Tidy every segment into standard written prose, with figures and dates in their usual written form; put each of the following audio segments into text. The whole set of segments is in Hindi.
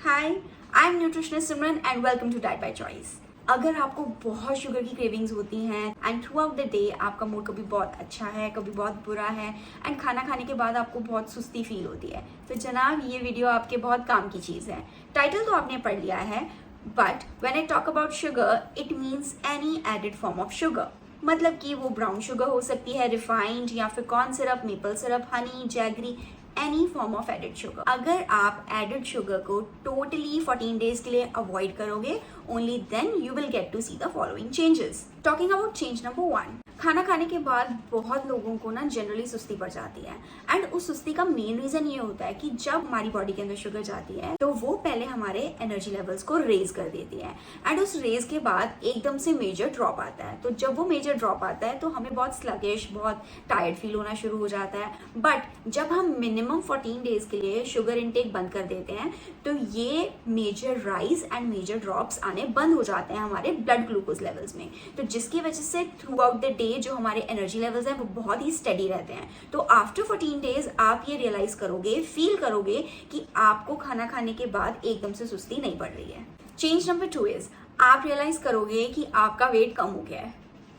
Hi, I am nutritionist Simran and welcome to diet by choice. अगर आपको बहुत शुगर की क्रेविंग्स होती हैं and throughout the day आपका मूड कभी बहुत अच्छा है, कभी बहुत बुरा है एंड खाना खाने के बाद आपको बहुत सुस्ती फील होती है, तो जनाब ये वीडियो आपके बहुत काम की चीज़ है। टाइटल तो आपने पढ़ लिया है, but when I talk about sugar it means any added form of sugar. मतलब कि वो ब्राउन शुगर हो सकती है, रिफाइंड या फिर corn syrup, maple syrup, honey, jaggery, any form of added sugar. अगर आप एडेड शुगर को टोटली 14 डेज के लिए अवॉइड करोगे, only then you will get to see the following changes. Talking about change number 1, खाना खाने के बाद बहुत लोगों को ना जनरली सुस्ती पड़ जाती है एंड उस सुस्ती का मेन रीजन ये होता है कि जब हमारी बॉडी के अंदर शुगर जाती है तो वो पहले हमारे एनर्जी लेवल्स को रेज कर देती है एंड उस रेज के बाद एकदम से मेजर ड्रॉप आता है। तो जब वो मेजर ड्रॉप आता है तो हमें बहुत स्लगिश, बहुत टायर्ड फील होना शुरू हो जाता है। बट जब हम मिनिमम 14 डेज के लिए शुगर इनटेक बंद कर देते हैं तो ये major rise and major drops आने बंद हो जाते हैं हमारे ब्लड ग्लूकोज लेवल्स में, तो जिसकी वजह से थ्रू आउट द डे जो हमारे एनर्जी लेवल्स हैं वो बहुत ही स्टेडी रहते हैं। तो आफ्टर 14 डेज आप ये रियलाइज करोगे, फील करोगे कि आपको खाना खाने के बाद एकदम से सुस्ती नहीं पड़ रही है। चेंज नंबर 2 इज आप रियलाइज करोगे कि आपका वेट कम हो गया है।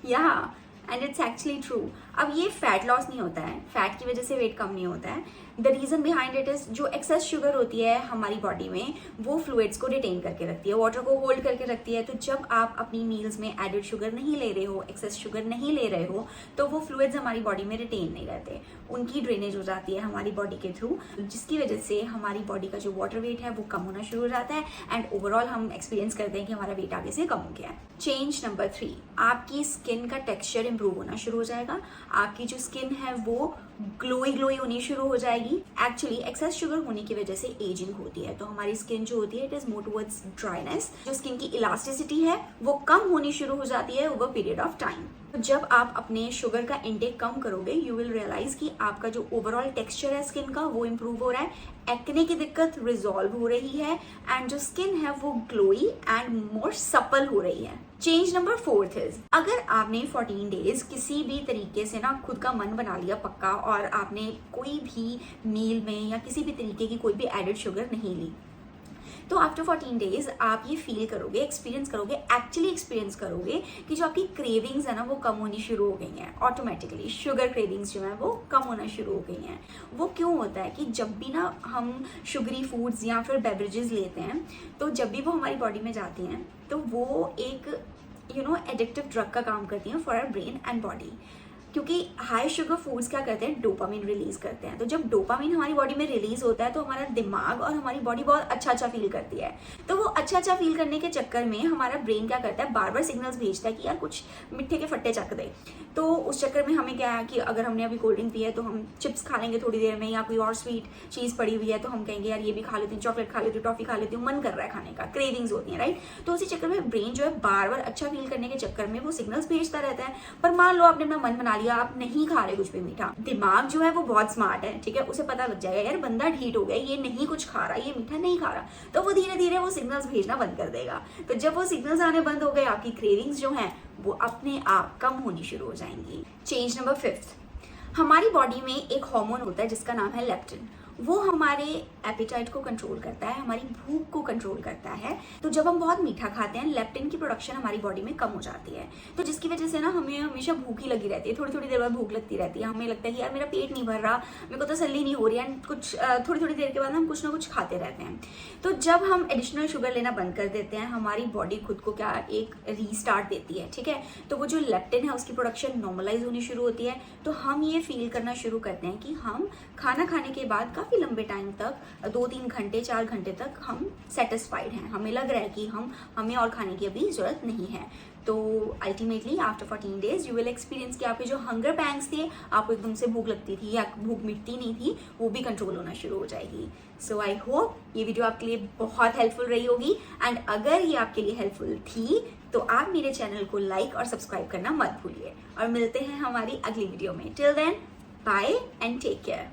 या एंड इट्स एक्चुअली ट्रू। अब ये फैट लॉस नहीं होता है, फैट की वजह से वेट कम नहीं होता है। The reason behind it is जो एक्सेस शुगर होती है हमारी बॉडी में वो फ्लूइड्स को रिटेन करके रखती है, वाटर को होल्ड करके रखती है। तो जब आप अपनी मील्स में एडेड शुगर नहीं ले रहे हो, एक्सेस शुगर नहीं ले रहे हो, तो वो फ्लूइड्स हमारी बॉडी में रिटेन नहीं रहते, उनकी ड्रेनेज हो जाती है हमारी बॉडी के थ्रू, जिसकी वजह से हमारी बॉडी का जो वाटर वेट है वो कम होना शुरू हो जाता है एंड ओवरऑल हम एक्सपीरियंस करते हैं कि हमारा वेट आगे से कम हो गया है। चेंज नंबर 3, आपकी स्किन का टेक्सचर इंप्रूव होना शुरू हो जाएगा। आपकी जो स्किन है वो ग्लोई होनी शुरू हो जाएगी। एक्चुअली एक्सेस शुगर होने की वजह से एजिंग होती है, तो हमारी स्किन जो होती है it is more towards dryness. जो स्किन की इलास्टिसिटी है वो कम होनी शुरू हो जाती है ओवर पीरियड ऑफ टाइम। तो जब आप अपने शुगर का इंटेक कम करोगे यू विल रियलाइज कि आपका जो ओवरऑल टेक्सचर है स्किन का वो इंप्रूव हो रहा है, एक्ने की दिक्कत रिजॉल्व हो रही है एंड जो स्किन है वो ग्लोई एंड मोर सपल हो रही है। चेंज नंबर 4 इज अगर आपने 14 डेज किसी भी तरीके से ना खुद का मन बना लिया पक्का और आपने कोई भी मील में या किसी भी तरीके की कोई भी एडेड शुगर नहीं ली, तो आफ्टर 14 डेज आप ये फील करोगे, एक्चुअली एक्सपीरियंस करोगे कि जो आपकी क्रेविंग्स है ना वो कम होनी शुरू हो गई हैं। ऑटोमेटिकली शुगर क्रेविंग्स जो है वो कम होना शुरू हो गई हैं। वो क्यों होता है कि जब भी ना हम शुगरी फूड्स या फिर बेवरेजेस लेते हैं तो जब भी वो हमारी बॉडी में जाती हैं तो वो एक एडिक्टिव ड्रग का काम करती हैं for our brain and body. क्योंकि हाई शुगर फूड्स क्या करते हैं, डोपामिन रिलीज करते हैं। तो जब डोपामिन हमारी बॉडी में रिलीज होता है तो हमारा दिमाग और हमारी बॉडी बहुत अच्छा फील करती है। तो वो अच्छा फील करने के चक्कर में हमारा ब्रेन क्या करता है, बार बार सिग्नल्स भेजता है कि यार कुछ मिट्ठे के फट्टे चख दे। तो उस चक्कर में हमें क्या है कि अगर हमने अभी कोल्ड ड्रिंक पी है तो हम चिप्स खा लेंगे थोड़ी देर में, या कोई और स्वीट चीज़ पड़ी हुई है तो हम कहेंगे यार ये भी खा लेती हूँ, चॉकलेट खा लेती हूँ, टॉफी खा लेती हूँ, मन कर रहा है खाने का, क्रेविंग्स होती है, राइट। तो उसी चक्कर में ब्रेन जो है बार बार अच्छा फील करने के चक्कर में वो सिग्नल्स भेजता रहता है। पर मान लो आपने अपना मन बना लिया, आप नहीं खा रहे कुछ भी मीठा, दिमाग जो है वो बहुत स्मार्ट है, ठीक है, उसे पता लग जाएगा यार बंदा ढीठ हो गया, ये नहीं कुछ खा रहा, ये मीठा नहीं खा रहा, तो वो धीरे धीरे वो सिग्नल्स भेजना बंद कर देगा। तो जब वो सिग्नल्स आने बंद हो गए आपकी क्रेविंग्स जो हैं वो अपने आप कम होनी शुरू हो जाएंगी। चेंज नंबर 5, हमारी बॉडी में एक हार्मोन होता है जिसका नाम है लेप्टिन। वो हमारे एपिटाइट को कंट्रोल करता है, हमारी भूख को कंट्रोल करता है। तो जब हम बहुत मीठा खाते हैं लेप्टिन की प्रोडक्शन हमारी बॉडी में कम हो जाती है, तो जिसकी वजह से ना हमें हमेशा भूख ही लगी रहती है, थोड़ी देर बाद भूख लगती रहती है। हमें लगता है कि यार मेरा पेट नहीं भर रहा, मेरे को तसल्ली नहीं हो रही है, कुछ थोड़ी देर के बाद हम कुछ ना कुछ खाते रहते हैं। तो जब हम एडिशनल शुगर लेना बंद कर देते हैं हमारी बॉडी खुद को क्या एक रीस्टार्ट देती है, ठीक है। तो वो जो लेप्टिन है उसकी प्रोडक्शन नॉर्मलाइज होनी शुरू होती है। तो हम ये फील करना शुरू करते हैं कि हम खाना खाने के बाद काफ़ी लंबे टाइम तक 2-3 घंटे 4 घंटे तक हम सेटिस्फाइड हैं, हमें लग रहा है कि हमें और खाने की अभी ज़रूरत नहीं है। तो ultimately after 14 days you will experience कि आपके जो हंगर पैंग्स थे, आपको एकदम से भूख लगती थी या भूख मिटती नहीं थी, वो भी कंट्रोल होना शुरू हो जाएगी। सो आई होप ये वीडियो आपके लिए बहुत हेल्पफुल रही होगी एंड अगर ये आपके लिए हेल्पफुल थी तो आप मेरे चैनल को लाइक और सब्सक्राइब करना मत भूलिए और मिलते हैं हमारी अगली वीडियो में। Till then bye and take care.